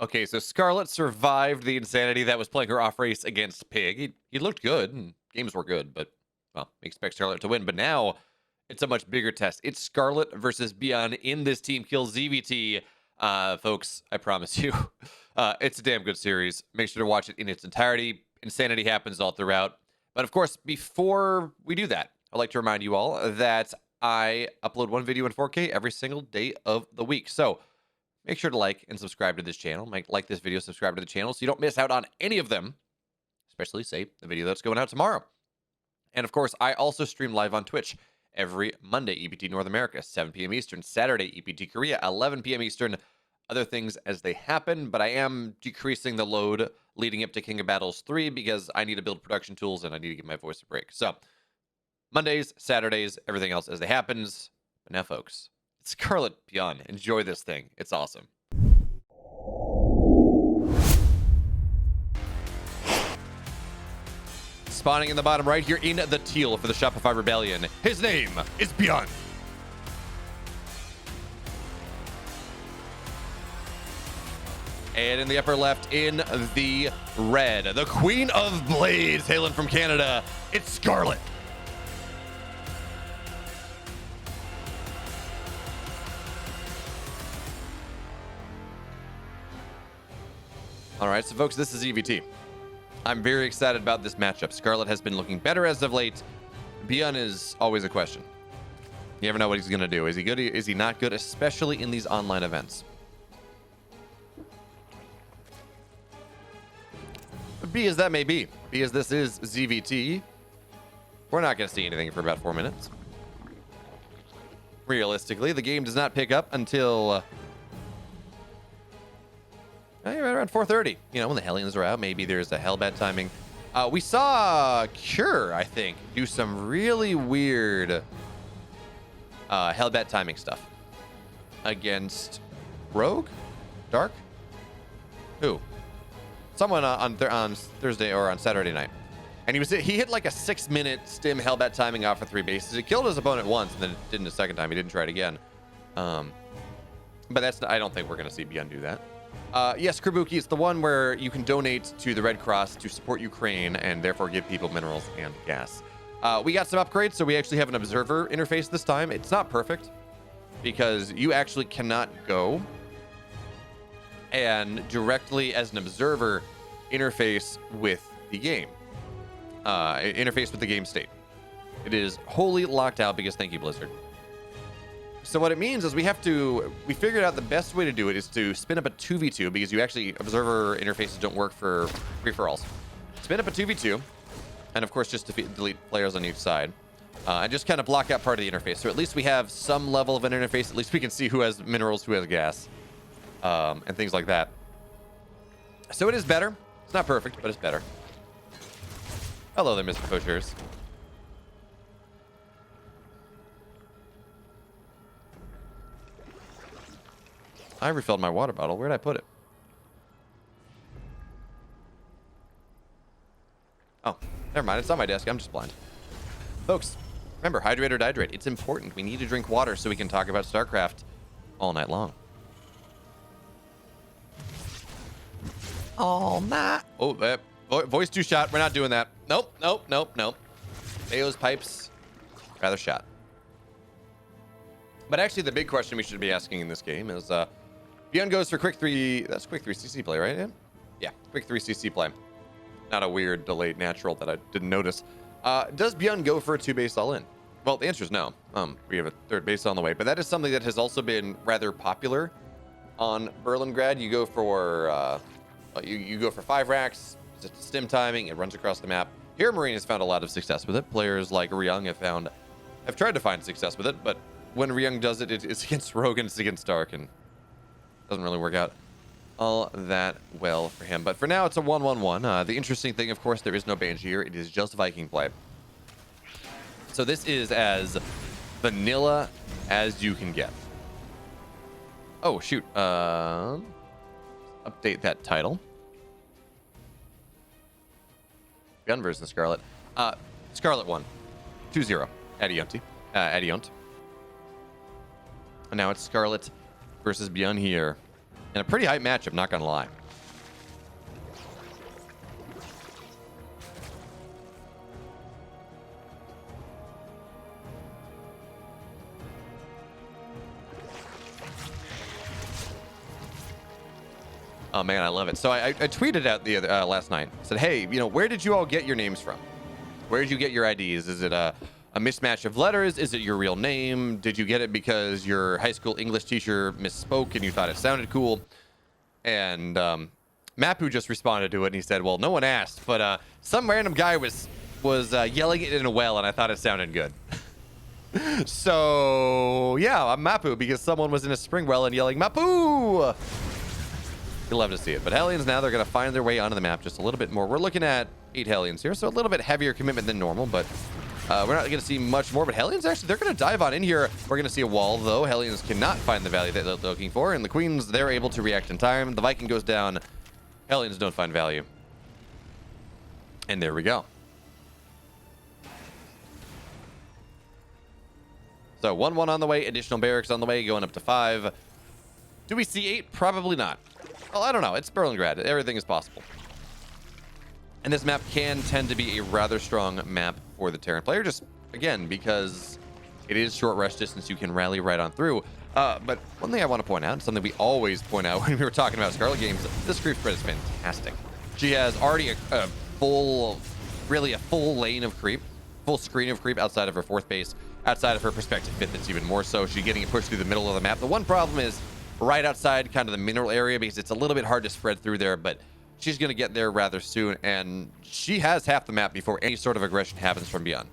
Okay, so Scarlett survived the insanity that was playing her off race against Pig. He looked good, and games were good, but, well, we expect Scarlett to win. But now, it's a much bigger test. It's Scarlett versus Byun in this Team Kill ZVT. Folks, I promise you, it's a damn good series. Make sure to watch it in its entirety. Insanity happens all throughout. But of course, before we do that, I'd like to remind you all that I upload one video in 4K every single day of the week. So, make sure to like and subscribe to this channel. Like this video, subscribe to the channel so you don't miss out on any of them, especially, say, the video that's going out tomorrow. And, of course, I also stream live on Twitch every Monday, EPT North America, 7 p.m. Eastern, Saturday, EPT Korea, 11 p.m. Eastern, other things as they happen, but I am decreasing the load leading up to King of Battles 3 because I need to build production tools and I need to give my voice a break. So, Mondays, Saturdays, everything else as it happens. But now, folks, Scarlett Byun, enjoy this thing. It's awesome. Spawning in the bottom right here in the teal for the Shopify Rebellion. His name is Byun. And in the upper left, in the red, the Queen of Blades, hailing from Canada, it's Scarlett. All right, so folks, this is EVT. I'm very excited about this matchup. Scarlett has been looking better as of late. Byun is always a question. You never know what he's going to do. Is he good? Is he not good? Especially in these online events. But be as that may be, be as this is ZVT, we're not going to see anything for about 4 minutes. Realistically, the game does not pick up until right around 4:30. You know, when the Hellions are out, maybe there's a hellbat timing. We saw Cure, I think, do some really weird hellbat timing stuff against Rogue, Dark. Who? Someone on Thursday or on Saturday night, and he hit like a 6-minute stim hellbat timing off for 3 bases. It killed his opponent once, and then it didn't a second time. He didn't try it again. But I don't think we're gonna see Byun do that. Yes, Kabuki, it's the one where you can donate to the Red Cross to support Ukraine and therefore give people minerals and gas. We got some upgrades, so we actually have an observer interface this time. It's not perfect because you actually cannot go and directly as an observer interface with the game. Interface with the game state. It is wholly locked out because thank you, Blizzard. So what it means is we figured out the best way to do it is to spin up a 2v2 because you actually, observer interfaces don't work for free-for-alls. Spin up a 2v2, and of course just delete players on each side. And just kind of block out part of the interface. So at least we have some level of an interface. At least we can see who has minerals, who has gas, and things like that. So it is better. It's not perfect, but it's better. Hello there, Mr. Pushers. I refilled my water bottle. Where'd I put it? Oh, never mind. It's on my desk. I'm just blind. Folks, remember, hydrate or dihydrate. It's important. We need to drink water so we can talk about StarCraft all night long. All night. Oh, voice 2 shot. We're not doing that. Nope, nope, nope, nope. Ao's pipes. Rather shot. But actually, the big question we should be asking in this game is, Byun goes for quick 3. That's quick 3 CC play, right? Yeah, quick 3 CC play. Not a weird delayed natural that I didn't notice. Does Byun go for a 2 base all in? Well, the answer is no. We have a 3rd base on the way, but that is something that has also been rather popular on Berlingrad. You go for you go for 5 racks. It's stim timing. It runs across the map. Here, Marine has found a lot of success with it. Players like Ryung have tried to find success with it, but when Ryung does it, it's against Rogue and it's against Dark, and doesn't really work out all that well for him. But for now, it's a 1-1-1. The interesting thing, of course, there is no Banshee here. It is just Viking play. So this is as vanilla as you can get. Oh, shoot. Update that title. Byun versus Scarlett. Scarlett won. 2-0. Adiont. And now it's Scarlett versus Byun here. And a pretty hype matchup, not gonna lie. Oh man, I love it. So I tweeted out the other last night. Said, hey, you know, where did you all get your names from? Where did you get your IDs? Is it a mismatch of letters? Is it your real name? Did you get it because your high school English teacher misspoke and you thought it sounded cool? And Mapu just responded to it and he said, well, no one asked, but some random guy was yelling it in a well and I thought it sounded good. So yeah, I'm Mapu because someone was in a spring well and yelling Mapu. You'll love to see it. But Hellions now, they're going to find their way onto the map just a little bit more. We're looking at 8 Hellions here, so a little bit heavier commitment than normal, but we're not going to see much more. But Hellions, actually, they're going to dive on in here. We're going to see a wall, though. Hellions cannot find the value that they're looking for, and the Queens, they're able to react in time. The Viking goes down. Hellions don't find value. And there we go. So 1-1 on the way, additional barracks on the way, going up to 5. Do we see 8? Probably not. Well, I don't know. It's Berlingrad. Everything is possible. And this map can tend to be a rather strong map for the Terran player, just, again, because it is short rush distance. You can rally right on through. But one thing I want to point out, something we always point out when we were talking about Scarlett games, this creep spread is fantastic. She has already a full lane of creep, full screen of creep outside of her 4th base, outside of her perspective 5th, it's even more so. She's getting it pushed through the middle of the map. The one problem is right outside kind of the mineral area because it's a little bit hard to spread through there, but she's going to get there rather soon, and she has half the map before any sort of aggression happens from Byun.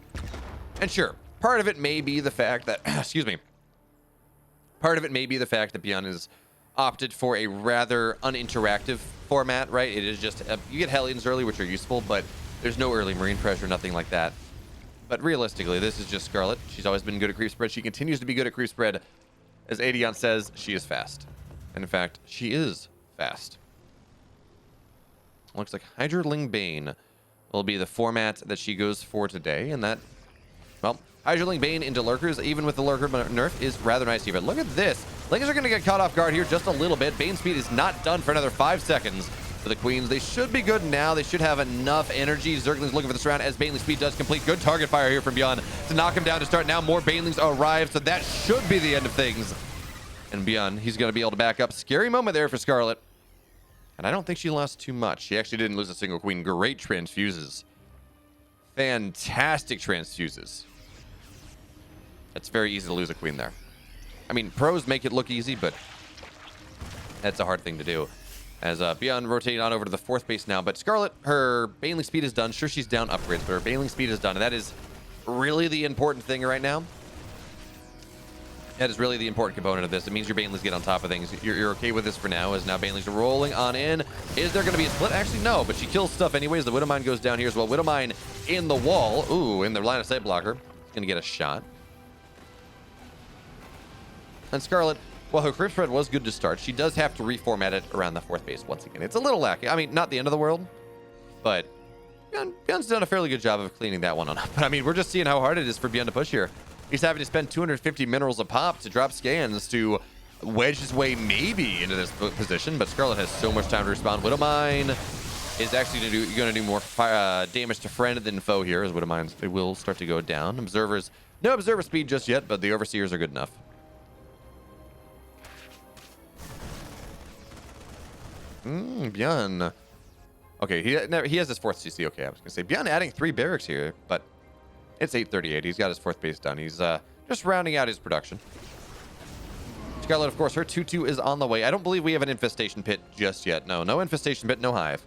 And sure, part of it may be the fact that, excuse me, part of it may be the fact that Byun has opted for a rather uninteractive format, right? It is just, you get Hellions early, which are useful, but there's no early marine pressure, nothing like that. But realistically, this is just Scarlett. She's always been good at creep spread. She continues to be good at creep spread. As Adion says, she is fast. And in fact, she is fast. Looks like Hydraling Bane will be the format that she goes for today. And that, well, Hydraling Bane into Lurkers, even with the Lurker nerf, is rather nice here. But look at this. Lakers are going to get caught off guard here just a little bit. Bane speed is not done for another 5 seconds. For the Queens, they should be good now. They should have enough energy. Zergling's looking for this round as Baneling's speed does complete. Good target fire here from Byun to knock him down to start. Now more Banelings arrive, so that should be the end of things. And Byun, he's going to be able to back up. Scary moment there for Scarlett. And I don't think she lost too much. She actually didn't lose a single Queen. Great transfuses. Fantastic transfuses. It's very easy to lose a Queen there. I mean, pros make it look easy, but that's a hard thing to do. As Byun rotating on over to the 4th base now. But Scarlett, her Baneling speed is done. Sure, she's down upgrades, but her Baneling speed is done. And that is really the important thing right now. That is really the important component of this. It means your Banelings get on top of things. You're okay with this for now, as now Banelings are rolling on in. Is there going to be a split? Actually, no, but she kills stuff anyways. The Widowmine goes down here as well. Widowmine in the wall. Ooh, in the line of sight blocker. Going to get a shot. And Scarlett, well, her creep spread was good to start. She does have to reformat it around the 4th base once again. It's a little lacking. I mean, not the end of the world, but Byun's done a fairly good job of cleaning that one on up. But I mean, we're just seeing how hard it is for Byun to push here. He's having to spend 250 minerals a pop to drop scans to wedge his way maybe into this position, but Scarlett has so much time to respond. Widowmine is actually going to do more damage to friend than foe here, as Widowmines, they will start to go down. Observers, no observer speed just yet, but the Overseers are good enough. Byun. Okay, he has his 4th CC. Okay, I was going to say, Byun adding 3 barracks here, but it's 8:38. He's got his 4th base done. He's just rounding out his production. Scarlett, of course, her 2-2 is on the way. I don't believe we have an infestation pit just yet. No infestation pit, no hive.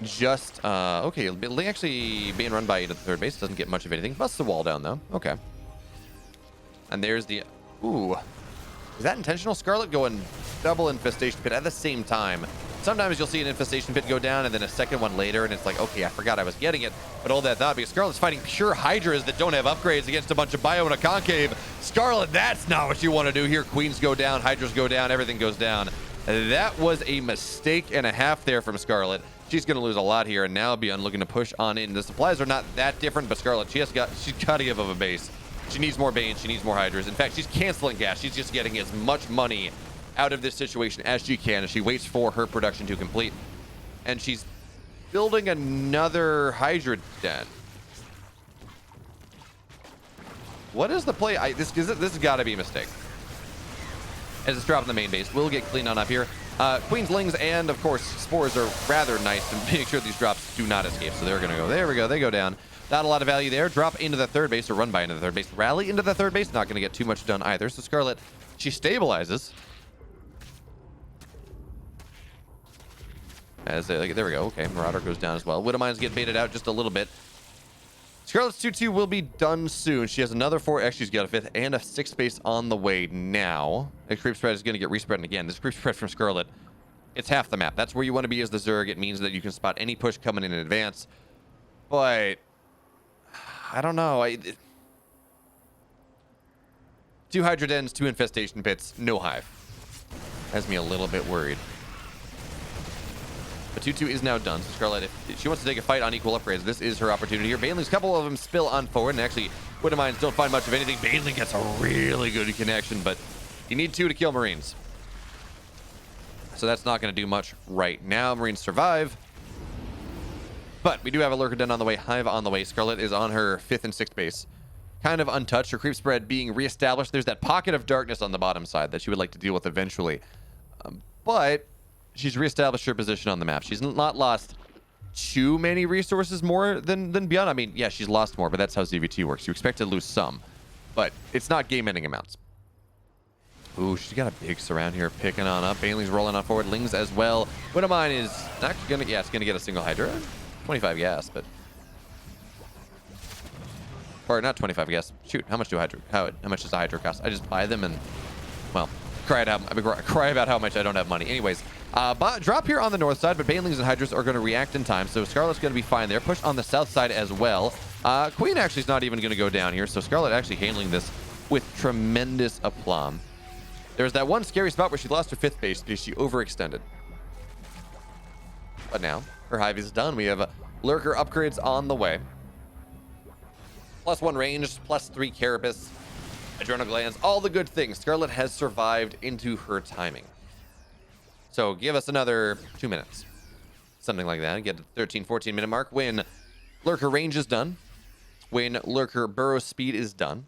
Just, okay, actually being run by 8 at the 3rd base. Doesn't get much of anything. Busts the wall down, though. Okay. And there's the, ooh. Is that intentional? Scarlett going double infestation pit at the same time. Sometimes you'll see an infestation pit go down and then a second one later, and it's like, okay, I forgot I was getting it. But all that thought, because Scarlett's fighting pure Hydras that don't have upgrades against a bunch of Bio and a Concave. Scarlett, that's not what you want to do here. Queens go down, Hydras go down, everything goes down. That was a mistake and a half there from Scarlett. She's going to lose a lot here, and now Byun looking to push on in. The supplies are not that different, but Scarlett, she's got to give up a base. She needs more Bane. She needs more Hydras. In fact, she's canceling gas. She's just getting as much money out of this situation as she can, as she waits for her production to complete. And she's building another Hydra den. What is the play? This has got to be a mistake. As it's dropping the main base, we'll get cleaned on up here. Queenslings and, of course, Spores are rather nice to make sure these drops do not escape. So they're going to go. There we go. They go down. Not a lot of value there. Drop into the third base or run by into the third base. Rally into the third base. Not going to get too much done either. So Scarlett, she stabilizes. As there we go. Okay, Marauder goes down as well. Widowmines get baited out just a little bit. Scarlett's 2-2 will be done soon. She has another 4. Actually, she's got a 5th and a 6th base on the way now. The creep spread is going to get respread again. This creep spread from Scarlett, it's half the map. That's where you want to be as the Zerg. It means that you can spot any push coming in advance. But I don't know. 2 Hydra dens, 2 infestation pits, no hive. Has me a little bit worried. But 2-2 is now done. So Scarlett, if she wants to take a fight on equal upgrades, this is her opportunity here. Baneling's couple of them spill on forward, and actually, Widowmines don't find much of anything. Baneling gets a really good connection, but you need 2 to kill Marines. So that's not going to do much right now. Marines survive. But we do have a Lurker Den on the way, Hive on the way. Scarlett is on her 5th and 6th base. Kind of untouched. Her creep spread being reestablished. There's that pocket of darkness on the bottom side that she would like to deal with eventually. But she's reestablished her position on the map. She's not lost too many resources more than Byun. I mean, yeah, she's lost more, but that's how ZVT works. You expect to lose some, but it's not game-ending amounts. Ooh, she's got a big surround here picking on up. Baneling's rolling on forward. Lings as well. Widowmine is actually going to, yeah, it's going to get a single Hydra. 25 gas, but... Or not 25 gas. Shoot, how much how much does a Hydra cost? I just buy them and, well, cry about how much I don't have money. Anyways, drop here on the north side, but Banelings and Hydras are going to react in time, so Scarlett's going to be fine there. Push on the south side as well. Queen actually is not even going to go down here, so Scarlett actually handling this with tremendous aplomb. There's that one scary spot where she lost her 5th base because she overextended. But now, her Hive is done. We have Lurker upgrades on the way. +1 range, +3 carapace, adrenal glands, all the good things. Scarlett has survived into her timing. So give us another 2 minutes. Something like that. Get to the 13, 14 minute mark when Lurker range is done. When Lurker burrow speed is done.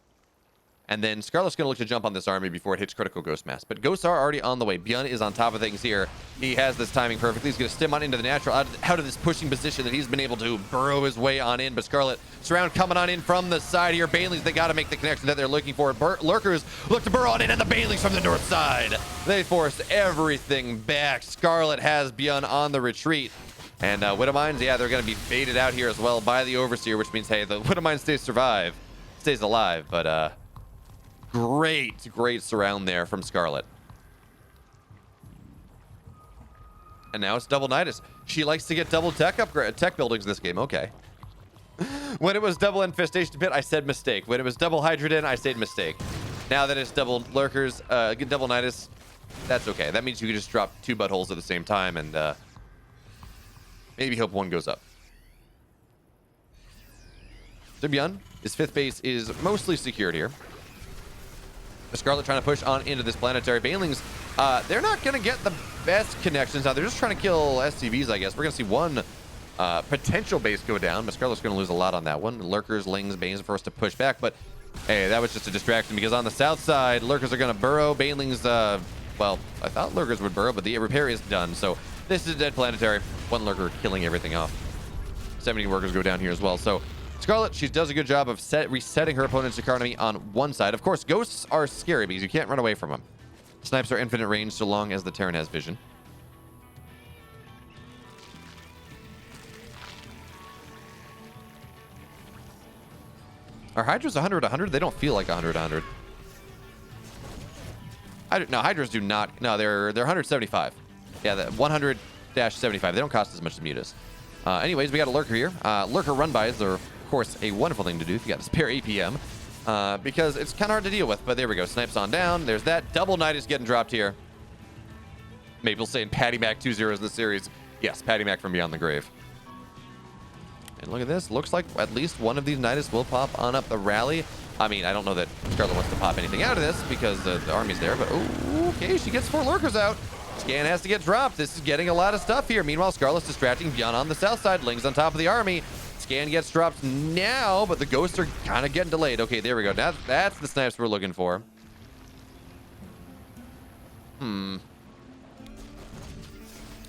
And then Scarlett's going to look to jump on this army before it hits critical ghost mass. But ghosts are already on the way. Byun is on top of things here. He has this timing perfectly. He's going to stem on into the natural out of this pushing position that he's been able to burrow his way on in. But Scarlett, surround coming on in from the side here. Banelings, they got to make the connection that they're looking for. Lurkers look to burrow on in, and the Banelings from the north side. They force everything back. Scarlett has Byun on the retreat. And Widowmines, yeah, they're going to be baited out here as well by the Overseer, which means, hey, the Widowmine stays alive. But, great surround there from Scarlett. And now it's double Nidus. She likes to get double tech buildings this game. Okay. When it was double infestation pit, I said mistake. When it was double Hydra Den, I said mistake. Now that it's double Lurkers, double Nidus, that's okay. That means you can just drop 2 buttholes at the same time and maybe hope one goes up. So Byun, his 5th base is mostly secured here. Scarlett trying to push on into this planetary. Banelings, they're not going to get the best connections now. They're just trying to kill SCVs, I guess. We're going to see one potential base go down, but Scarlett's going to lose a lot on that one. Lurkers, Lings, Banes are forced to push back, but hey, that was just a distraction because on the south side, Lurkers are going to burrow. Banelings, well, I thought Lurkers would burrow, but the repair is done. So this is a dead planetary. One Lurker killing everything off. 70 workers go down here as well. So Scarlett, she does a good job of resetting her opponent's economy on one side. Of course, ghosts are scary because you can't run away from them. Snipes are infinite range so long as the Terran has vision. Are Hydras 100-100? They don't feel like 100-100. No, Hydras do not. No, they're 175. Yeah, the 100-75. They don't cost as much as Mutas. Anyways, we got a Lurker here. Lurker run-bys are, of course, a wonderful thing to do if you got a spare APM. Because it's kind of hard to deal with. But there we go. Snipes on down. There's that. Double Knight is getting dropped here. Mabel saying Patty Mac 2-0 in the series. Yes, Patty Mac from Beyond the Grave. And look at this. Looks like at least one of these Nidus will pop on up the rally. I mean, I don't know that Scarlett wants to pop anything out of this because the army's there, but okay, she gets 4 lurkers out. Scan has to get dropped. This is getting a lot of stuff here. Meanwhile, Scarlett's distracting Byun on the south side. Ling's on top of the army. Scan gets dropped now, but the ghosts are kind of getting delayed. Okay, there we go. Now that's the snipes we're looking for.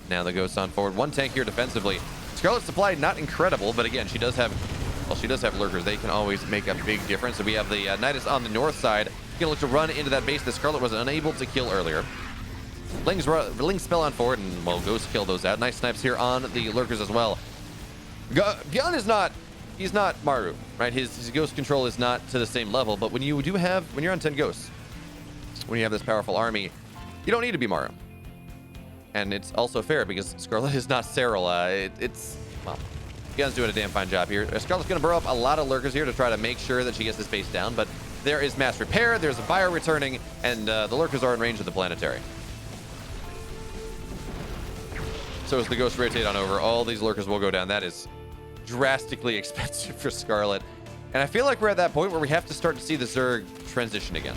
Now the ghosts on forward. 1 tank here defensively. Scarlett's supply not incredible, but again, she does have lurkers. They can always make a big difference. So we have the Nidus on the north side. Gonna look to run into that base that Scarlett was unable to kill earlier. Ling's spell on forward, and well, ghosts kill those out. Nice snipes here on the lurkers as well. Byun is not, he's not Maru, right? His ghost control is not to the same level, but when you're on 10 ghosts, when you have this powerful army, you don't need to be Maru. And it's also fair because Scarlett is not Cyril. Well, Byun's doing a damn fine job here. Scarlett's going to burrow up a lot of lurkers here to try to make sure that she gets this base down, but there is mass repair, there's a bio returning, and the lurkers are in range of the planetary. So as the ghosts rotate on over, all these lurkers will go down. That is drastically expensive for Scarlett. And I feel like we're at that point where we have to start to see the Zerg transition again.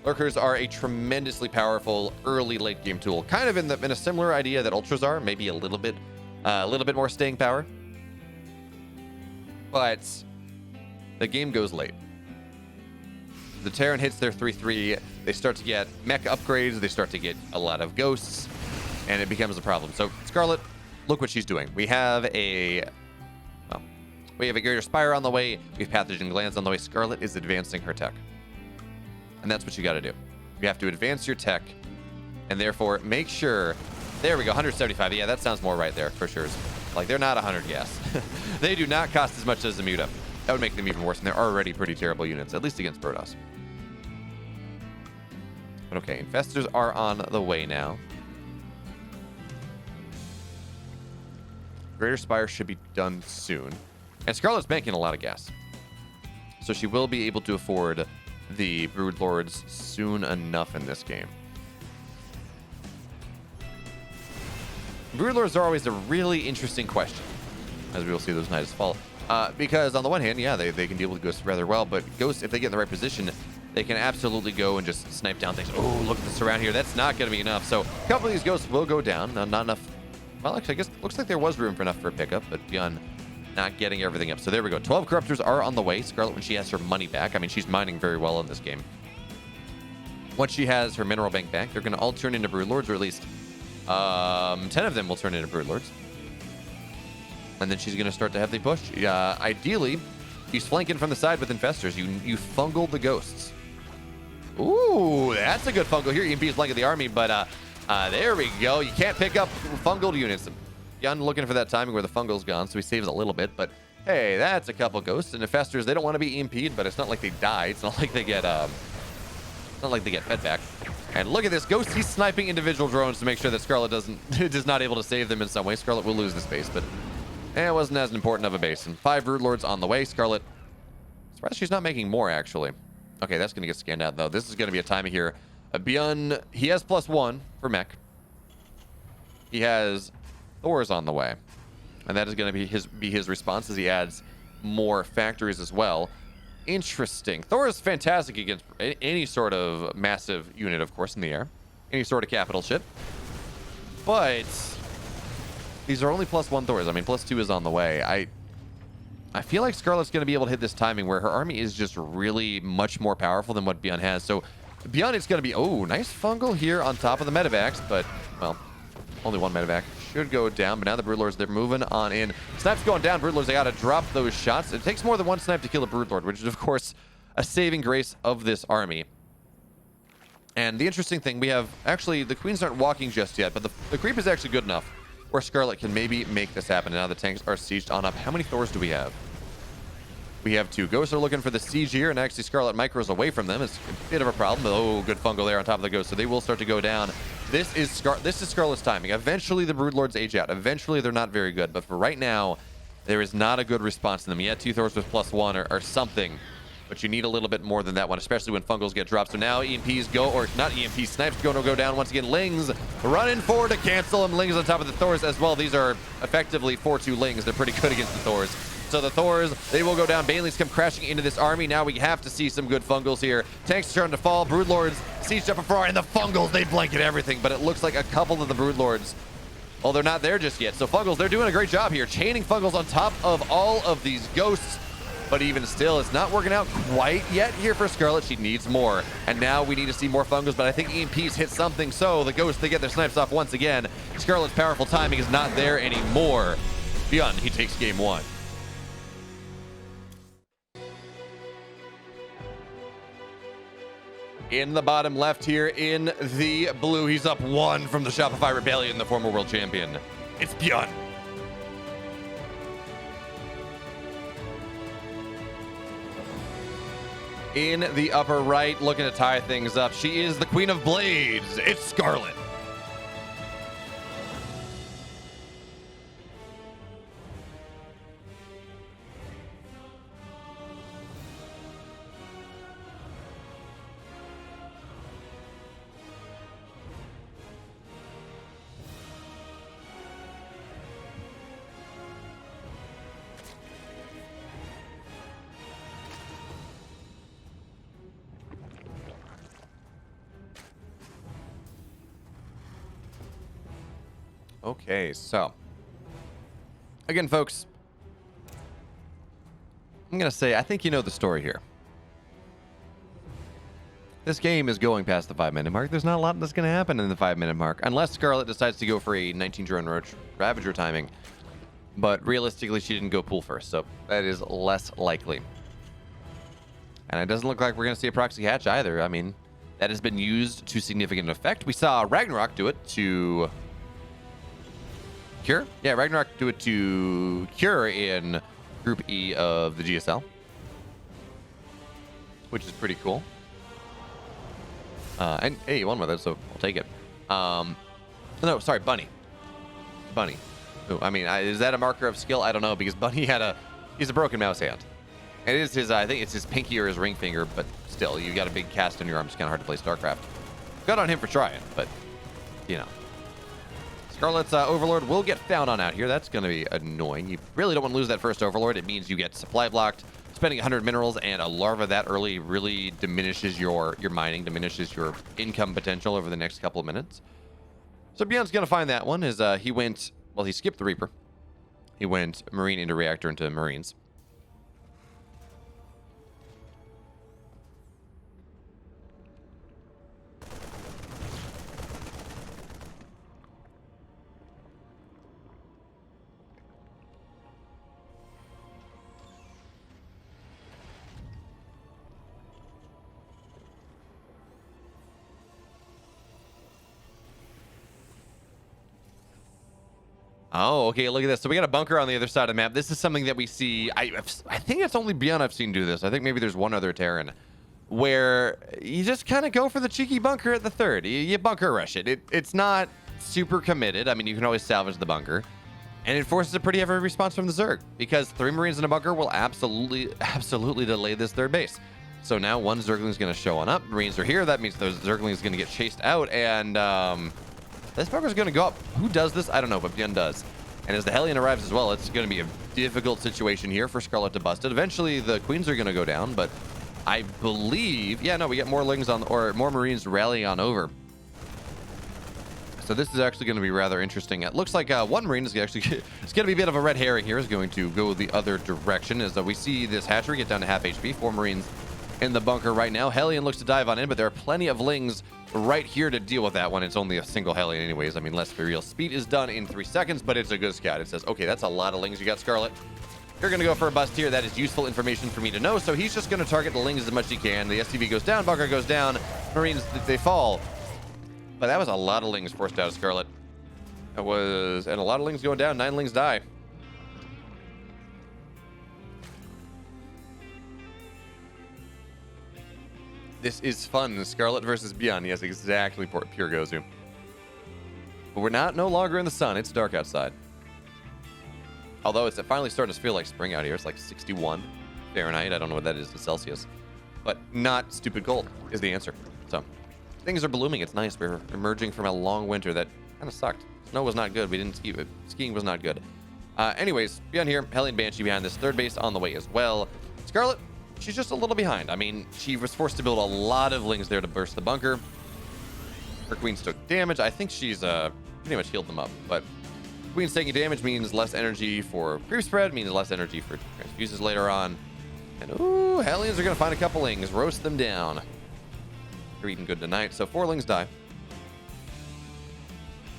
Lurkers are a tremendously powerful early late game tool, kind of in a similar idea that Ultras are, maybe a little bit more staying power. But the game goes late. The Terran hits their 3-3. They start to get mech upgrades. They start to get a lot of ghosts, and it becomes a problem. So Scarlett, look what she's doing. We have a Greater Spire on the way. We have Pathogen Glands on the way. Scarlett is advancing her tech. And that's what you got to do. You have to advance your tech, and therefore make sure. There we go, 175. Yeah, that sounds more right there for sure. Like, they're not 100 gas. They do not cost as much as the Muta. That would make them even worse, and they're already pretty terrible units, at least against Protoss. But okay, Infestors are on the way now. Greater Spire should be done soon. And Scarlett's banking a lot of gas. So she will be able to afford the Brood Lords soon enough in this game. Brood Lords are always a really interesting question, as we will see those Nidus fall. Because on the one hand, yeah, they can deal with Ghosts rather well, but Ghosts, if they get in the right position, they can absolutely go and just snipe down things. Oh, look at this around here. That's not going to be enough. So a couple of these Ghosts will go down. Not enough. Well, actually, I guess it looks like there was room for enough for a pickup, but Byun not getting everything up. So there we go. 12 Corruptors are on the way. Scarlett, when she has her money back, I mean, she's mining very well in this game. Once she has her mineral bank back, they're going to all turn into Brood Lords, or at least 10 of them will turn into Brood Lords. And then she's going to start to have the push. Ideally, she's flanking from the side with Infestors. You fungal the Ghosts. Ooh, that's a good fungal here. EMP is flanking the army, but there we go. You can't pick up fungal units. Byun looking for that timing where the fungal's gone, so he saves a little bit, but hey, that's a couple Ghosts. And Infestors, they don't want to be EMP'd, but it's not like they die. It's not like they get fed back. And look at this Ghost. He's sniping individual drones to make sure that Scarlett is not able to save them in some way. Scarlett will lose this base, but it wasn't as important of a base. And 5 Brood Lords on the way. Scarlett, surprised she's not making more, actually. Okay, that's going to get scanned out, though. This is going to be a timing here. Byun, he has +1 for mech. He has Thor's on the way. And that is going to be his response as he adds more factories as well. Interesting. Thor is fantastic against any sort of massive unit, of course, in the air. Any sort of capital ship. But these are only +1 Thors. I mean, +2 is on the way. I feel like Scarlett's going to be able to hit this timing where her army is just really much more powerful than what Byun has. So Byun is going to be... Oh, nice fungal here on top of the medevacs, but, well, only 1 medevac. Should go down, but now the Brood Lords, they're moving on in. Snipes going down. Brood Lords, they got to drop those shots. It takes more than 1 snipe to kill a Brood Lord, which is, of course, a saving grace of this army. And the interesting thing, we have... Actually, the Queens aren't walking just yet, but the creep is actually good enough where Scarlett can maybe make this happen. And now the tanks are sieged on up. How many Thors do we have? We have 2. Ghosts are looking for the siege here, and actually Scarlett micros away from them. It's a bit of a problem, but oh, good fungal there on top of the Ghost. So they will start to go down. This is Scarlett's timing. Eventually, the Brood Lords age out. Eventually, they're not very good. But for right now, there is not a good response to them. Yeah, 2 Thors with +1 or something. But you need a little bit more than that one, especially when fungals get dropped. So now EMPs go, or not EMPs, snipes going to go down once again. Lings running forward to cancel them. Lings on top of the Thors as well. These are effectively 4-2 Lings. They're pretty good against the Thors. So the Thors, they will go down. Banelings come crashing into this army. Now we have to see some good Fungals here. Tanks are starting to fall. Broodlords sieged up afar, and the Fungals, they blanket everything. But it looks like a couple of the Broodlords, well, they're not there just yet. So Fungals, they're doing a great job here, chaining Fungals on top of all of these ghosts. But even still, it's not working out quite yet here for Scarlett. She needs more. And now we need to see more Fungals, but I think EMPs hit something. So the Ghosts, they get their snipes off once again. Scarlett's powerful timing is not there anymore. Byun, he takes game 1. In the bottom left here in the blue, he's up 1 from the Shopify Rebellion, the former world champion. It's Byun. In the upper right, looking to tie things up. She is the Queen of Blades. It's Scarlett. Okay, so again, folks, I'm gonna say I think you know the story here. This game is going past the 5-minute mark. There's not a lot that's gonna happen in the 5-minute mark unless Scarlett decides to go for a 19 drone Ravager timing. But realistically, she didn't go pool first, so that is less likely. And it doesn't look like we're gonna see a proxy hatch either. I mean, that has been used to significant effect. We saw Ragnarok do it to Cure? Yeah, Ragnarok do it to Cure in Group E of the GSL, which is pretty cool. And hey, you won with it, so I'll take it. No, sorry, Bunny. Bunny. Ooh, I mean, is that a marker of skill? I don't know, because Bunny he's a broken mouse hand. It is his, I think it's his pinky or his ring finger, but still, you got a big cast on your arm. It's kind of hard to play StarCraft. Good on him for trying, but, you know. Scarlett's Overlord will get found on out here. That's going to be annoying. You really don't want to lose that first Overlord. It means you get supply blocked. Spending 100 minerals and a larva that early really diminishes your mining, diminishes your income potential over the next couple of minutes. So Byun's going to find that one. He skipped the Reaper. He went Marine into Reactor into Marines. Oh, okay, look at this. So we got a bunker on the other side of the map. This is something that we see. I think it's only Byun I've seen do this. I think maybe there's one other Terran where you just kind of go for the cheeky bunker at the third. You bunker rush it. It's not super committed. I mean, you can always salvage the bunker. And it forces a pretty heavy response from the Zerg because 3 Marines in a bunker will absolutely delay this third base. So now one Zergling is going to show on up. Marines are here. That means those Zerglings going to get chased out. And this bunker is going to go up. Who does this? I don't know, but Byun does. And as the Hellion arrives as well, it's going to be a difficult situation here for Scarlett to bust it. Eventually, the Queens are going to go down, but I believe... Yeah, no, we get more Lings on... Or more Marines rallying on over. So this is actually going to be rather interesting. It looks like one Marine is actually... It's going to be a bit of a red herring here. Is going to go the other direction as we see this hatchery get down to half HP. 4 Marines in the bunker right now. Hellion looks to dive on in, but there are plenty of Lings right here to deal with that one. It's only a single Hellion anyways. I mean, let's be real. Speed is done in 3 seconds, but it's a good scout. It says, okay, that's a lot of Lings you got, Scarlett. You're going to go for a bust here. That is useful information for me to know. So he's just going to target the Lings as much as he can. The SCV goes down, bunker goes down. Marines, they fall. But that was a lot of Lings forced out of Scarlett. That was, and a lot of Lings going down. 9 Lings die. This is fun. Scarlett versus Byun. Yes, exactly. Pure Gozu. But we're no longer in the sun. It's dark outside. Although it's finally starting to feel like spring out here. It's like 61 Fahrenheit. I don't know what that is in Celsius. But not stupid cold is the answer. So things are blooming. It's nice. We're emerging from a long winter that kind of sucked. Snow was not good. We didn't ski, but skiing was not good. Anyways, beyond here, Hellion Banshee behind this third base on the way as well. Scarlett, she's just a little behind. I mean, she was forced to build a lot of lings there to burst the bunker. Her queens took damage. I think she's pretty much healed them up, but queens taking damage means less energy for creep spread, means less energy for transfuses later on. And ooh, Hellions are gonna find a couple lings, roast them down. They're eating good tonight, so 4 lings die.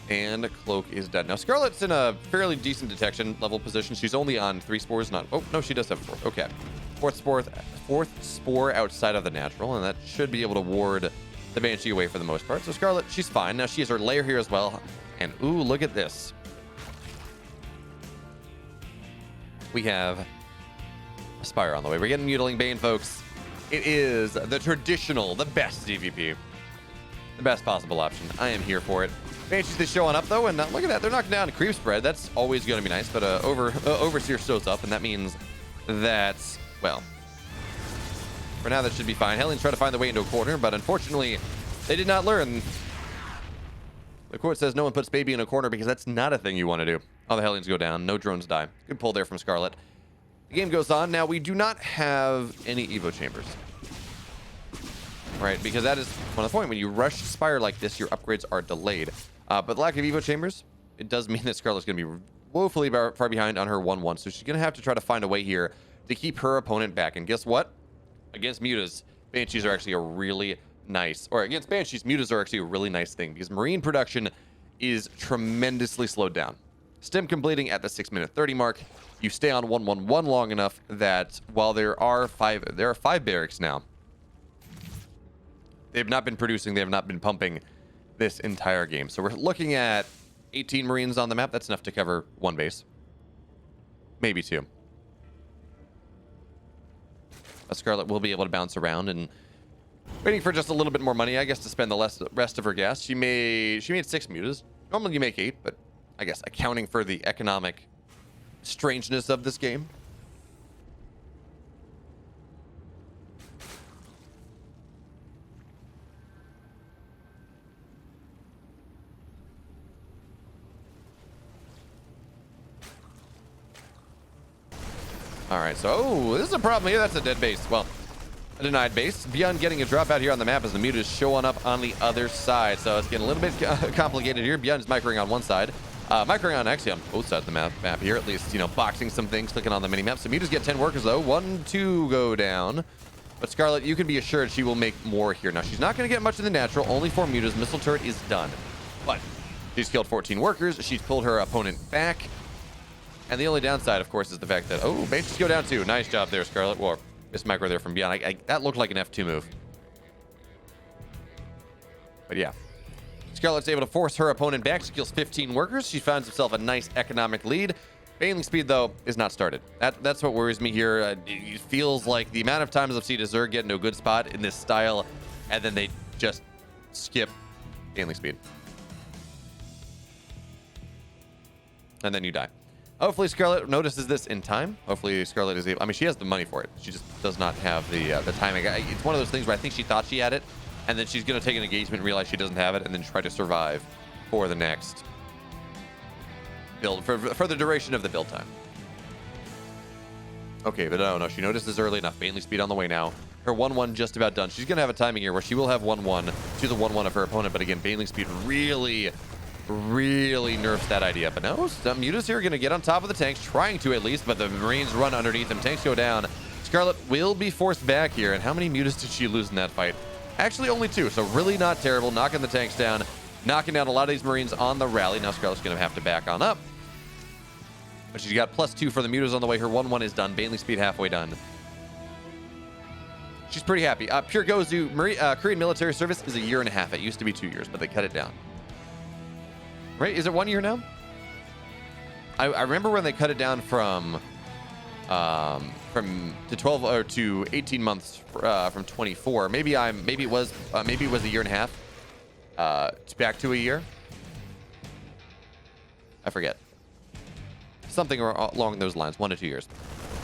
And Cloak is dead. Now, Scarlett's in a fairly decent detection level position. She's only on 3 spores, not... Oh, no, she does have 4. Okay. Fourth spore outside of the natural, and that should be able to ward the Banshee away for the most part. So Scarlett, she's fine. Now, she has her lair here as well. And, ooh, look at this. We have a Spire on the way. We're getting Mutiling Bane, folks. It is the traditional, the best DVP. The best possible option. I am here for it. Banshees is showing up though, and look at that, they're knocking down creep spread. That's always going to be nice, but Overseer shows up, and that means that, well, for now that should be fine. Hellions try to find their way into a corner, but unfortunately, they did not learn. The court says no one puts baby in a corner because that's not a thing you want to do. All the Hellions go down, no drones die. Good pull there from Scarlett. The game goes on. Now, we do not have any Evo chambers. Right, because that is one of the point. When you rush Spire like this, your upgrades are delayed. But the lack of Evo chambers, it does mean that Scarlett's going to be woefully far behind on her 1-1. So she's going to have to try to find a way here to keep her opponent back. And guess what? Against Mutas, Banshees are actually a really nice... Or against Banshees, Mutas are actually a really nice thing. Because Marine production is tremendously slowed down. Stim completing at the 6-minute 30 mark. You stay on 1-1-1 long enough that while there are 5 barracks now, they have not been producing, they have not been pumping this entire game. So we're looking at 18 Marines on the map. That's enough to cover 1 base. Maybe 2. Scarlett will be able to bounce around and waiting for just a little bit more money, I guess, to spend the rest of her gas. She made 6 mutas. Normally you make 8, but I guess accounting for the economic strangeness of this game. All right, so, oh, this is a problem here. That's a dead base. Well, a denied base. Byun getting a drop out here on the map as the Muta is showing up on the other side. So it's getting a little bit complicated here. Byun is microing on one side. Microing on actually on both sides of the map here, at least, you know, boxing some things, clicking on the mini-map. So Mutas get 10 workers, though. 1, 2 go down. But Scarlett, you can be assured she will make more here. Now, she's not going to get much in the natural. Only 4 Mutas. Missile turret is done. But she's killed 14 workers. She's pulled her opponent back. And the only downside, of course, is the fact that, oh, Banshees go down too. Nice job there, Scarlett. Well, miss micro there from Byun. That looked like an F2 move. But yeah. Scarlett's able to force her opponent back. She kills 15 workers. She finds herself a nice economic lead. Baneling speed, though, is not started. That's what worries me here. It feels like the amount of times I've seen a Zerg get into a good spot in this style, and then they just skip Baneling speed. And then you die. Hopefully Scarlett notices this in time. Hopefully Scarlett is able... I mean, she has the money for it. She just does not have the timing. It's one of those things where I think she thought she had it, and then she's going to take an engagement and realize she doesn't have it, and then try to survive for the next build, for the duration of the build time. Okay, but no, she notices early enough. Baneling speed on the way now. Her 1-1 just about done. She's going to have a timing here where she will have 1-1 to the 1-1 of her opponent, but again, Baneling speed really nerfs that idea. But no, some Mutas here are going to get on top of the tanks, trying to at least, but the Marines run underneath them. Tanks go down. Scarlett will be forced back here. And how many Mutas did she lose in that fight? Actually, only 2, so really not terrible. Knocking the tanks down, knocking down a lot of these Marines on the rally. Now Scarlett's going to have to back on up. But she's got +2 for the Mutas on the way. Her 1-1 is done. Baneling speed halfway done. She's pretty happy. Pure Gozu, Korean military service is 1.5 years. It used to be 2 years, but they cut it down. Right? Is it 1 year now? I remember when they cut it down from to 12 or to 18 months from 24. Maybe it was 1.5 years. Back to a year. I forget. Something along those lines. 1 to 2 years.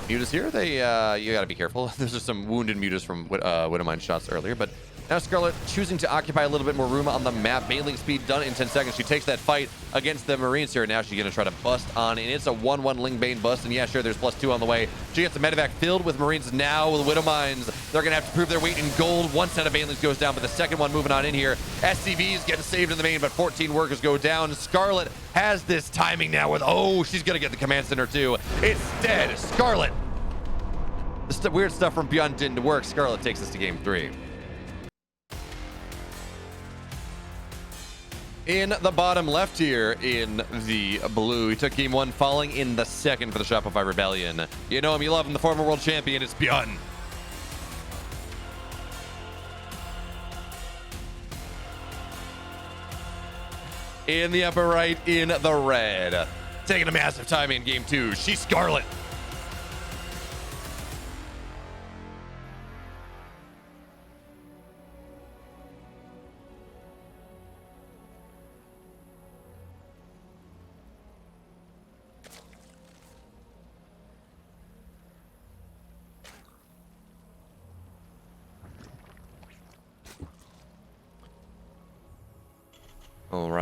Mutas here, they you got to be careful. There's just some wounded Mutas from Widowmine shots earlier, but Now Scarlett choosing to occupy a little bit more room on the map. Mailing speed done in 10 seconds. She takes that fight against the Marines here. Now she's going to try to bust on, and it's a 1-1 Ling Bane bust. And yeah, sure, there's +2 on the way. She gets the medevac filled with Marines now with Widow Mines. They're going to have to prove their weight in gold. One set of Banelings goes down, but the second one moving on in here. SCV's getting saved in the main, but 14 workers go down. Scarlett has this timing now with, oh, she's going to get the command center too. It's dead. Scarlett. This weird stuff from Byun didn't work. Scarlett takes us to game 3. In the bottom left here in the blue, he took game 1, falling in the second for the Shopify Rebellion. You know him, you love him, the former world champion. It's Byun. In the upper right, in the red, taking a massive time in game 2. She's Scarlett.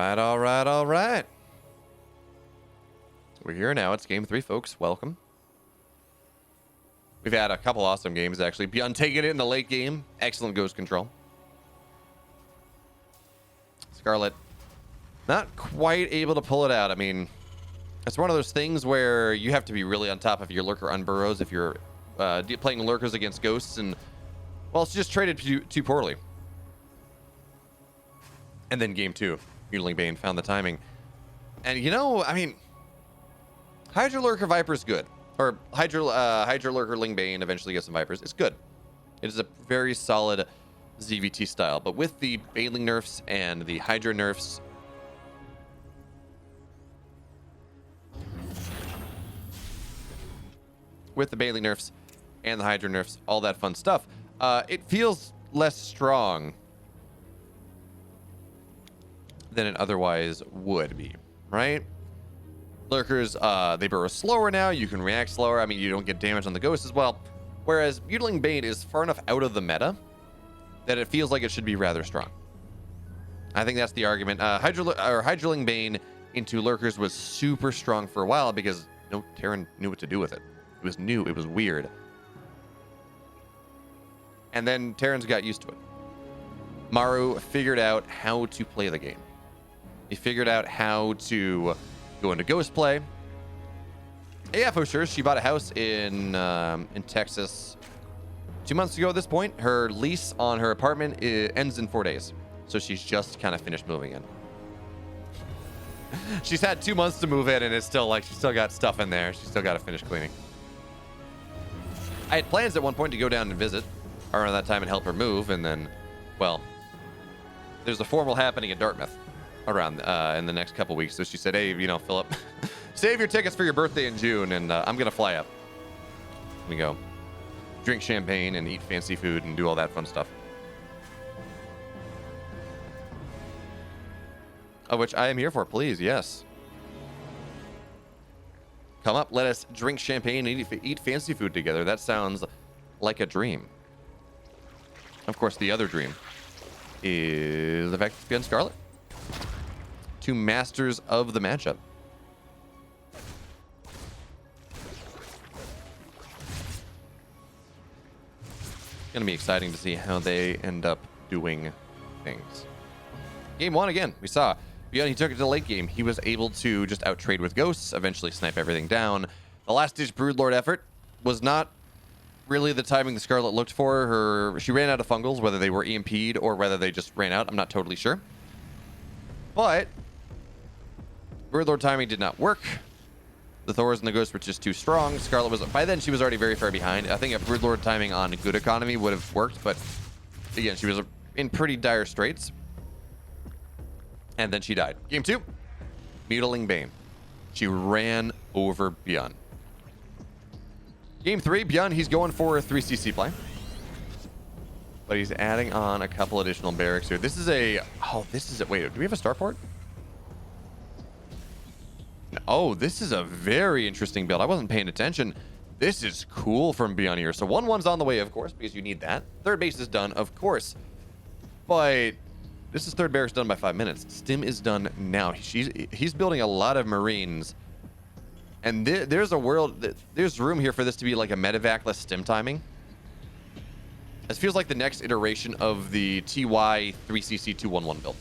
All right. We're here now. It's game 3, folks. Welcome. We've had a couple awesome games, actually. Byun taking it in the late game. Excellent ghost control. Scarlett not quite able to pull it out. I mean, it's one of those things where you have to be really on top of your lurker unburrows if you're playing lurkers against ghosts, and, well, it's just traded too poorly. And then game 2. Ling Bane found the timing. And, you know, I mean, Hydra Lurker Viper's good. Or Hydra Lurker Ling Bane eventually gets some Vipers. It's good. It is a very solid ZVT style. But with the Baneling nerfs and the Hydra nerfs, all that fun stuff, it feels less strong than it otherwise would be, right? Lurkers, they burrow slower now. You can react slower. I mean, you don't get damage on the ghost as well. Whereas Mutiling Bane is far enough out of the meta that it feels like it should be rather strong. I think that's the argument. Hydraling Bane into Lurkers was super strong for a while because no Terran knew what to do with it. It was new. It was weird. And then Terrans got used to it. Maru figured out how to play the game. He figured out how to go into ghost play. Yeah, for sure. She bought a house in Texas 2 months ago at this point. Her lease on her apartment ends in 4 days. So she's just kind of finished moving in. She's had 2 months to move in, and it's still like she's still got stuff in there. She's still got to finish cleaning. I had plans at one point to go down and visit around that time and help her move, and then, well, there's a formal happening in Dartmouth around in the next couple weeks. So she said, hey, you know, Philip, save your tickets for your birthday in June, and I'm going to fly up. We go drink champagne and eat fancy food and do all that fun stuff. Which I am here for, please, yes. Come up, let us drink champagne and eat fancy food together. That sounds like a dream. Of course, the other dream is the fact that Byun Scarlett, 2 masters of the matchup. It's going to be exciting to see how they end up doing things. Game 1 again, we saw Byun, he took it to the late game. He was able to just out-trade with ghosts, eventually snipe everything down. The last-ditch Broodlord effort was not really the timing the Scarlett looked for. She ran out of fungals, whether they were EMP'd or whether they just ran out. I'm not totally sure. But Broodlord timing did not work. The Thors and the Ghosts were just too strong. Scarlett was, by then she was already very far behind. I think a Broodlord timing on good economy would have worked, but again, she was in pretty dire straits. And then she died. Game 2, Mutiling Bane. She ran over Byun. Game 3, Byun, he's going for a 3CC play. But he's adding on a couple additional barracks here. This is a, wait, do we have a starport? Oh, this is a very interesting build. I wasn't paying attention. This is cool from Byun here. So 1-1's on the way, of course, because you need that. Third base is done, of course. But this is third barracks done by 5 minutes. Stim is done now. He's building a lot of Marines. And there's room here for this to be like a medevac-less stim timing. This feels like the next iteration of the TY 3CC 211 build.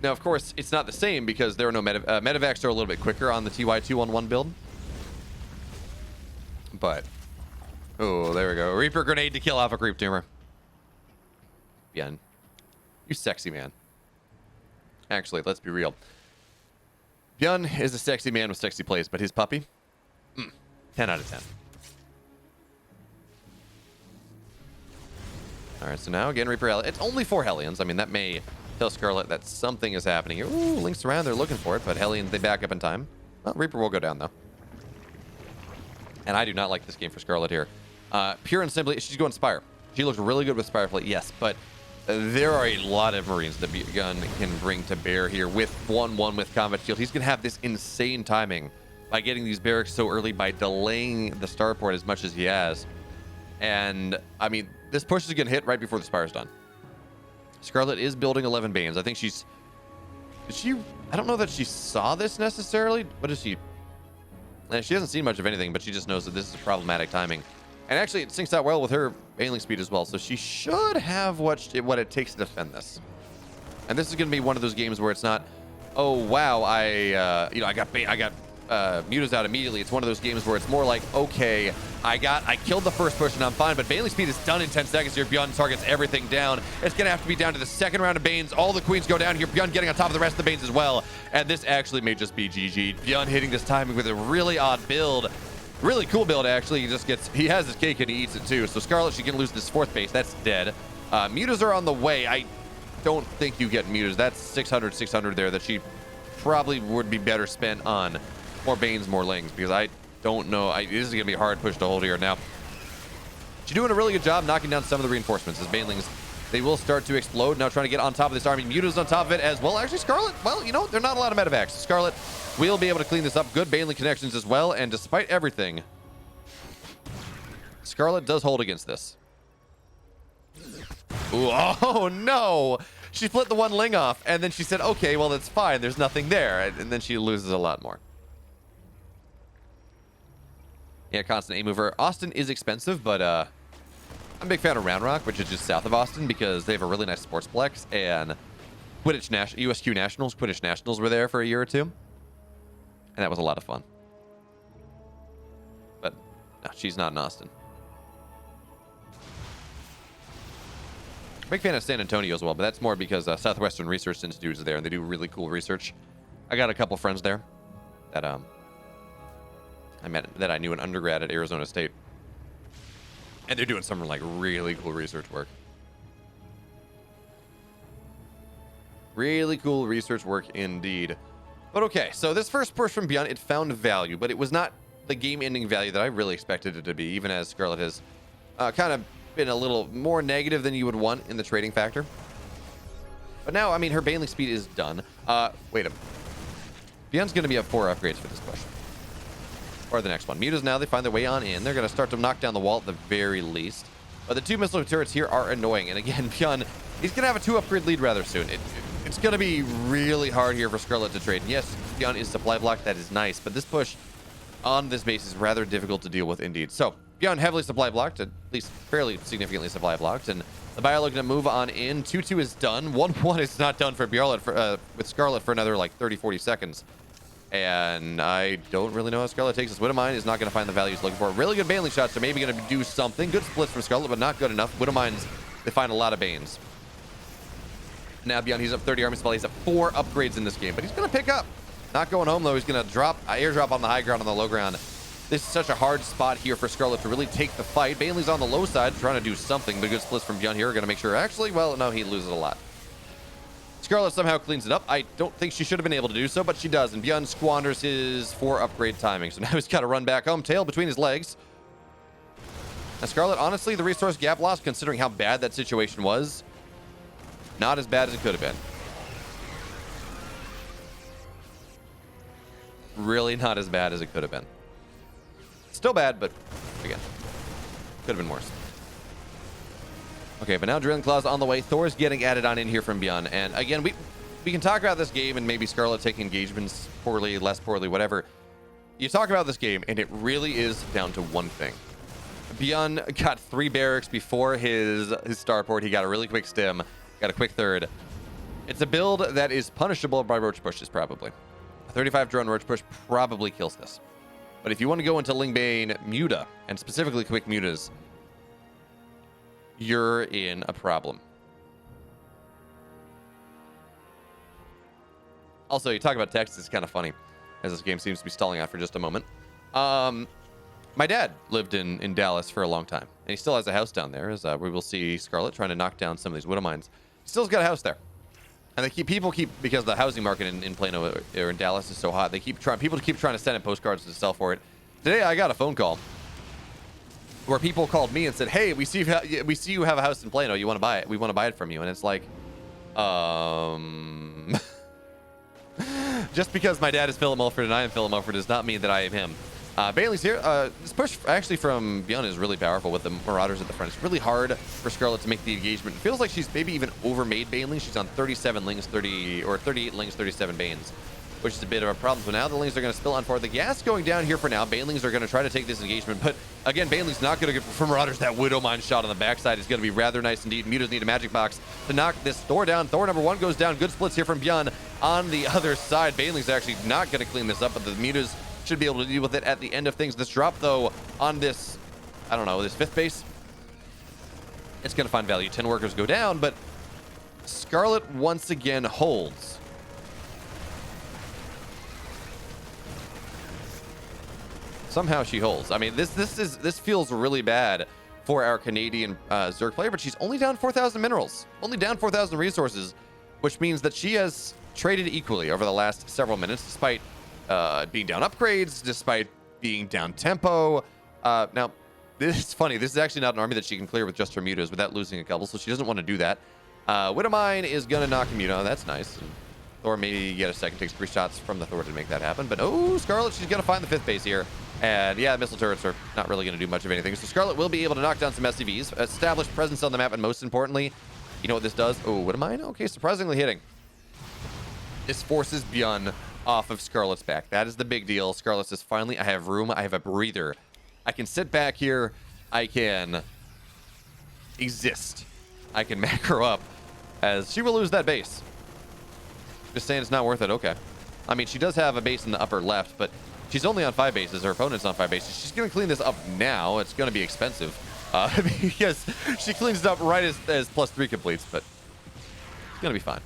Now, of course, it's not the same because there are no medevacs are a little bit quicker on the TY 211 build. But, oh, there we go. Reaper grenade to kill off a creep tumor. Byun, you sexy man. Actually, let's be real. Byun is a sexy man with sexy plays, but his puppy, 10 out of 10. All right, so now again, Reaper Hellion. It's only 4 Hellions. I mean, that may tell Scarlett that something is happening here. Ooh, Link's around. They're looking for it, but Hellions, they back up in time. Well, Reaper will go down, though. And I do not like this game for Scarlett here. Pure and simply, she's going Spire. She looks really good with Spire Fleet, yes, but there are a lot of Marines that Byun can bring to bear here with 1-1 with Combat Shield. He's going to have this insane timing by getting these barracks so early, by delaying the starport as much as he has. And, I mean, this push is going to hit right before the Spire's done. Scarlett is building 11 Banes. I think I don't know that she saw this necessarily. What is she? She hasn't seen much of anything, but she just knows that this is problematic timing. And actually, it syncs out well with her baneling speed as well. So she should have what it takes to defend this. And this is going to be one of those games where it's not, oh wow, I got mutas out immediately. It's one of those games where it's more like, okay, I killed the first push and I'm fine, but baneling speed is done in 10 seconds here. Byun targets everything down. It's going to have to be down to the second round of Banes. All the queens go down here. Byun getting on top of the rest of the Banes as well. And this actually may just be GG. Byun hitting this timing with a really odd build. Really cool build, actually. He has his cake and he eats it too. So Scarlett, she can lose this 4th base. That's dead. Mutas are on the way. I don't think you get mutas. That's 600 there that she probably would be better spent on more Banes, more Lings, because I don't know. This is going to be a hard push to hold here. Now, she's doing a really good job knocking down some of the reinforcements. As Banelings, they will start to explode. Now trying to get on top of this army. Mutas on top of it as well. Actually, Scarlett, well, they're not a lot of medevacs. Scarlett will be able to clean this up. Good Baneling connections as well. And despite everything, Scarlett does hold against this. Ooh, oh, no. She split the one Ling off, and then she said, okay, well, that's fine. There's nothing there. And then she loses a lot more. Yeah, constant A-mover. Austin is expensive, but I'm a big fan of Round Rock, which is just south of Austin, because they have a really nice sportsplex, and USQ Nationals, Quidditch Nationals were there for a year or two, and that was a lot of fun. But no, she's not in Austin. Big fan of San Antonio as well, but that's more because Southwestern Research Institute is there, and they do really cool research. I got a couple friends there that I knew in undergrad at Arizona State, and they're doing some like really cool research work. Really cool research work indeed. But okay, so this first push from Byun, it found value, but it was not the game-ending value that I really expected it to be, even as Scarlett has kind of been a little more negative than you would want in the trading factor. But now, I mean, her baneling speed is done. Wait a minute. Byun's going to be up 4 upgrades for this push. Or the next one. Mutas now, they find their way on in. They're going to start to knock down the wall at the very least. But the 2 missile turrets here are annoying. And again, Byun, he's going to have a 2 upgrade lead rather soon. It's going to be really hard here for Scarlett to trade. And yes, Byun is supply blocked. That is nice. But this push on this base is rather difficult to deal with indeed. So, Byun heavily supply blocked, at least fairly significantly supply blocked. And the Bio looking to move on in. 2-2 is done. 1-1 is not done for Byun with Scarlett for another like 30-40 seconds. And I don't really know how Scarlett takes this. Widowmine is not going to find the value he's looking for. Really good baneling shots, so maybe going to do something. Good splits from Scarlett, but not good enough. Widowmines, they find a lot of Banes. Now Byun, he's up 30 army spell. He's up 4 upgrades in this game, but he's going to pick up. Not going home, though. He's going to airdrop on the high ground, on the low ground. This is such a hard spot here for Scarlett to really take the fight. Baneling's on the low side, trying to do something, but good splits from Byun here are going to make sure. Actually, well, no, he loses a lot. Scarlett somehow cleans it up. I don't think she should have been able to do so, but she does. And Byun squanders his 4 upgrade timing. So now he's got to run back home, tail between his legs. Now Scarlett, honestly, the resource gap loss, considering how bad that situation was, not as bad as it could have been. Really not as bad as it could have been. Still bad, but again. Could have been worse. Okay, but now Drilling Claw's on the way. Thor's getting added on in here from Byun. And again, we can talk about this game and maybe Scarlett taking engagements poorly, less poorly, whatever. You talk about this game, and it really is down to one thing. Byun got 3 barracks before his starport. He got a really quick stim, got a quick third. It's a build that is punishable by roach pushes, probably. A 35 drone roach push probably kills this. But if you want to go into Lingbane Muta, and specifically quick mutas, you're in a problem. Also, you talk about text, it's kind of funny, as this game seems to be stalling out for just a moment. My dad lived in Dallas for a long time, and he still has a house down there, as we will see Scarlett trying to knock down some of these widow mines. He still's got a house there. And people keep, because the housing market in Plano or in Dallas is so hot, people keep trying to send in postcards to sell for it. Today, I got a phone call where people called me and said, "Hey, we see you have a house in Plano. You want to buy it? We want to buy it from you." And it's like, just because my dad is Philip Mulford and I am Philip Mulford does not mean that I am him. Bailey's here. This push actually from Byun is really powerful with the Marauders at the front. It's really hard for Scarlett to make the engagement. It feels like she's maybe even overmade Baneling. She's on 37 Lings, 38 Lings, 37 Banes, which is a bit of a problem. So now the Lings are going to spill on forward. The gas going down here for now. Banelings are going to try to take this engagement, but again, Baneling's not going to get for Marauders. That Widow Mine shot on the backside is going to be rather nice indeed. Mutas need a magic box to knock this Thor down. Thor number 1 goes down. Good splits here from Byun. On the other side, Baneling's actually not going to clean this up, but the Mutas should be able to deal with it at the end of things. This drop, though, on this, I don't know, this 5th base, it's going to find value. 10 workers go down, but Scarlett once again holds. Somehow she holds. I mean, this feels really bad for our Canadian Zerg player, but she's only down 4,000 minerals, only down 4,000 resources, which means that she has traded equally over the last several minutes, despite being down upgrades, despite being down tempo. Now, this is funny. This is actually not an army that she can clear with just her mutas without losing a couple, so she doesn't want to do that. Widow Mine is going to knock a muta. That's nice. And Thor maybe get a second, takes 3 shots from the Thor to make that happen. But, oh, Scarlett, she's going to find the 5th base here. And, yeah, missile turrets are not really going to do much of anything. So Scarlett will be able to knock down some SCVs, establish presence on the map, and most importantly, you know what this does? Oh, Widow Mine? Okay, surprisingly hitting. This forces Byun off of Scarlett's back. That is the big deal. Scarlett says, finally, I have room. I have a breather. I can sit back here. I can exist. I can macro up, as she will lose that base. Just saying it's not worth it. Okay. I mean, she does have a base in the upper left, but she's only on 5 bases. Her opponent's on 5 bases. She's going to clean this up now. It's going to be expensive because she cleans it up right as +3 completes, but it's going to be fine.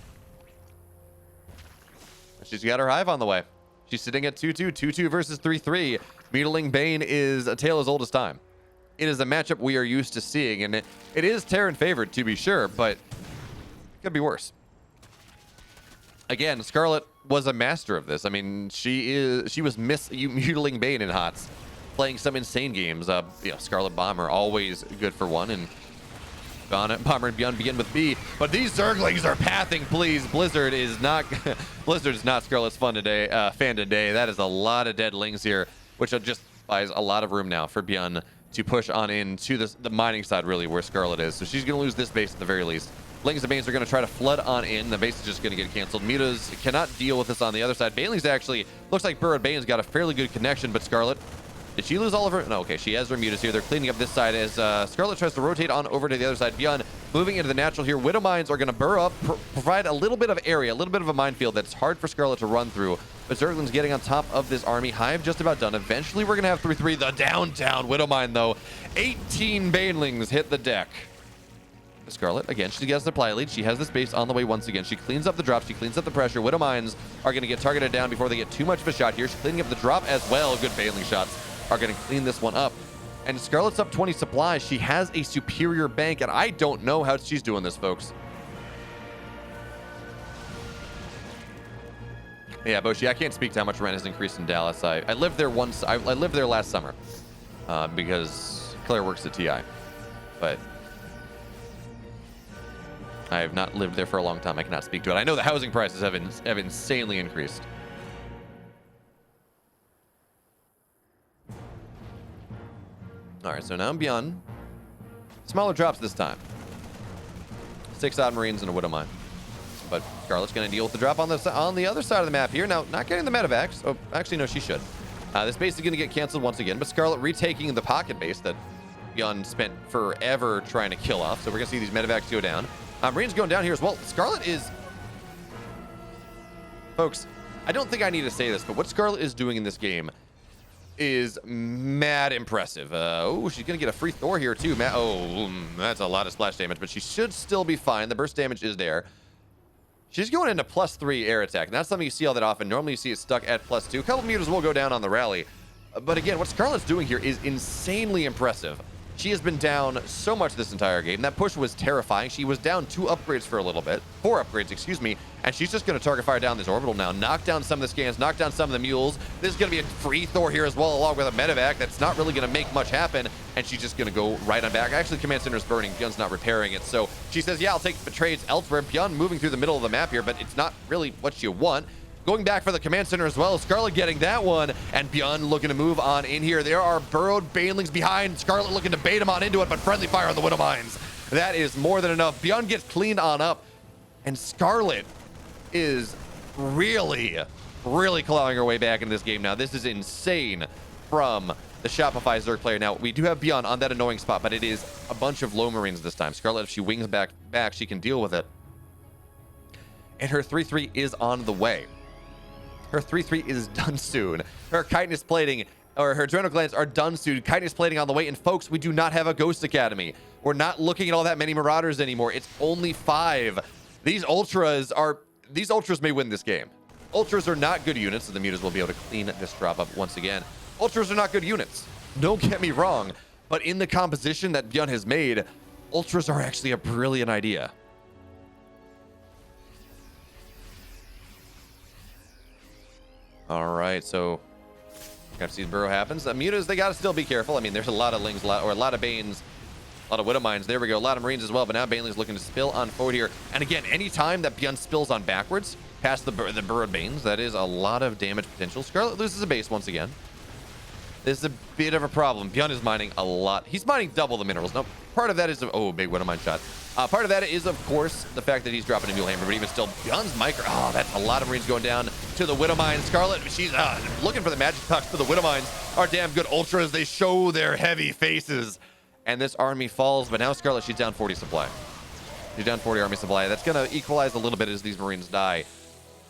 She's got her hive on the way. She's sitting at 2-2. 2-2 versus 3-3. Mutiling Bane is a tale as old as time. It is a matchup we are used to seeing, and it is Terran favored, to be sure, but it could be worse. Again, Scarlett was a master of this. I mean, she was Mutiling Bane in HOTS, playing some insane games. You know, Scarlet Bomber, always good for one, and Bomber and Byun begin with B, but these Zerglings are pathing, please. Blizzard is not Scarlett's fan today. That is a lot of dead Lings here, which just buys a lot of room now for Byun to push on into the mining side, really, where Scarlett is. So she's going to lose this base at the very least. Lings and Banes are going to try to flood on in. The base is just going to get canceled. Mutas cannot deal with this on the other side. Bailey's actually, looks like Burrowed Bane's got a fairly good connection, but Scarlett, did she lose all of her? No, okay, she has her mutas here. They're cleaning up this side as Scarlett tries to rotate on over to the other side. Byun moving into the natural here. Widow Mines are going to burrow up, provide a little bit of area, a little bit of a minefield that's hard for Scarlett to run through. But Zergling's getting on top of this army. Hive just about done. Eventually, we're going to have 3-3. The downtown Widow Mine, though. 18 Banelings hit the deck. Scarlett, again, she gets the supply lead. She has this base on the way once again. She cleans up the drop. She cleans up the pressure. Widow Mines are going to get targeted down before they get too much of a shot here. She's cleaning up the drop as well. Good Baneling shots are going to clean this one up. And Scarlett's up 20 supply. She has a superior bank, and I don't know how she's doing this, folks. Yeah, Boshi, I can't speak to how much rent has increased in Dallas. I lived there once. I lived there last summer because Claire works at TI. But I have not lived there for a long time. I cannot speak to it. I know the housing prices have insanely increased. All right, so now Byun Smaller drops this time. 6 odd Marines and a Widowmine. But Scarlett's going to deal with the drop on the other side of the map here. Now, not getting the medevacs. Oh, actually, no, she should. This base is going to get canceled once again, but Scarlett retaking the pocket base that Byun spent forever trying to kill off. So we're going to see these medevacs go down. Marines going down here as well. Scarlett is... Folks, I don't think I need to say this, but what Scarlett is doing in this game is mad impressive. Oh, she's going to get a free Thor here too. That's a lot of splash damage, but she should still be fine. The burst damage is there. She's going into +3 air attack, and that's something you see all that often. Normally you see it stuck at +2. A couple meters will go down on the rally. But again, what Scarlett's doing here is insanely impressive. She has been down so much this entire game. That push was terrifying. She was down 2 upgrades for a little bit. 4 upgrades, excuse me. And she's just going to target fire down this orbital now. Knock down some of the scans, knock down some of the mules. This is going to be a free Thor here as well, along with a medevac. That's not really going to make much happen. And she's just going to go right on back. Actually, command center's burning. Byun's not repairing it. So she says, yeah, I'll take the trades elsewhere. Byun moving through the middle of the map here, but it's not really what you want. Going back for the command center as well. Scarlett getting that one, and Byun looking to move on in here. There are burrowed banelings behind. Scarlett looking to bait him on into it, but friendly fire on the Widow Mines. That is more than enough. Byun gets cleaned on up, and Scarlett is really clawing her way back in this game now. This is insane from the Shopify Zerg player. Now, we do have Byun on that annoying spot, but it is a bunch of low Marines this time. Scarlett, if she wings back, she can deal with it. And her 3-3 is on the way. Her 3-3 is done soon. Her chitinous plating, or her adrenal glands are done soon. Chitinous plating on the way. And folks, we do not have a Ghost Academy. We're not looking at all that many Marauders anymore. It's only 5. These Ultras may win this game. Ultras are not good units, so the Mutas will be able to clean this drop up once again. Ultras are not good units. Don't get me wrong. But in the composition that Byun has made, Ultras are actually a brilliant idea. All right, so got to see the burrow happens. Mutas, they got to still be careful. I mean, there's a lot of Lings, a lot of Banes, a lot of Widow Mines. There we go. A lot of Marines as well, but now Baneling's looking to spill on forward here. And again, anytime that Byun spills on backwards, past the burrowed Banes, that is a lot of damage potential. Scarlett loses a base once again. This is a bit of a problem. Byun is mining a lot. He's mining double the minerals. Now, part of that is... Oh, big Widow Mine shot. Part of that is, of course, the fact that he's dropping a Mule Hammer, but even still, Byun's micro... Oh, that's a lot of Marines going down to the Widow Mine. Scarlett, she's looking for the magic pucks, but the Widow Mines are damn good Ultras. They show their heavy faces. And this army falls, but now Scarlett, she's down 40 supply. She's down 40 army supply. That's going to equalize a little bit as these Marines die.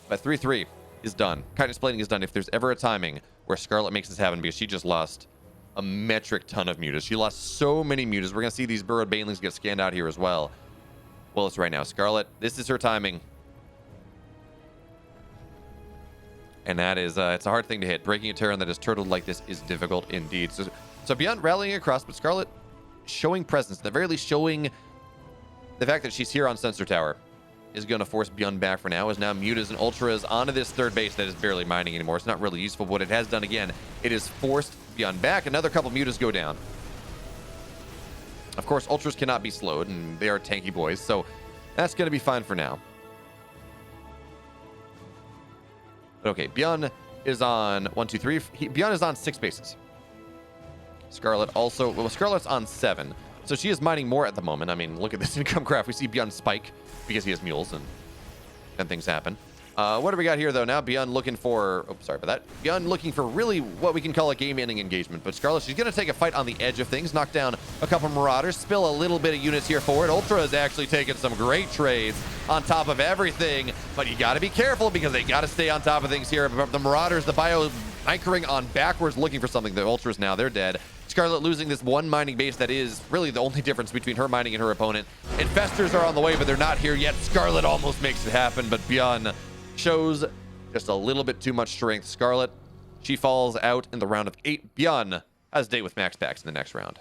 But 3-3 is done. Chitinous plating is done. If there's ever a timing where Scarlett makes this happen, because she just lost a metric ton of Mutas. She lost so many Mutas. We're going to see these burrowed Banelings get scanned out here as well. Well, it's right now. Scarlett, this is her timing. And that is, it's a hard thing to hit. Breaking a Terran that is turtled like this is difficult indeed. So Byun rallying across, but Scarlett showing presence, at the very least showing the fact that she's here on Sensor Tower, is going to force Byun back for now, as now Mutas and Ultras onto this third base that is barely mining anymore. It's not really useful, but what it has done again, it has forced Byun back. Another couple Mutas go down. Of course, Ultras cannot be slowed, and they are tanky boys, so that's going to be fine for now. But okay, Byun is on 1, 2, 3. Byun is on 6 bases. Scarlett also... Well, Scarlett's on 7. So she is mining more at the moment. I mean, look at this income graph. We see Byun spike because he has mules, and then things happen. What do we got here, though? Now Byun looking for... Oh, sorry about that. Byun looking for really what we can call a game-ending engagement. But Scarlett, she's going to take a fight on the edge of things. Knock down a couple Marauders. Spill a little bit of units here forward. Ultra has actually taken some great trades on top of everything. But you got to be careful because they got to stay on top of things here. But the Marauders, the bio anchoring on backwards, looking for something. The Ultras now, they're dead. Scarlett losing this one mining base that is really the only difference between her mining and her opponent. Infestors are on the way, but they're not here yet. Scarlett almost makes it happen, but Byun shows just a little bit too much strength. Scarlett, she falls out in the round of 8. Byun has a date with max packs in the next round.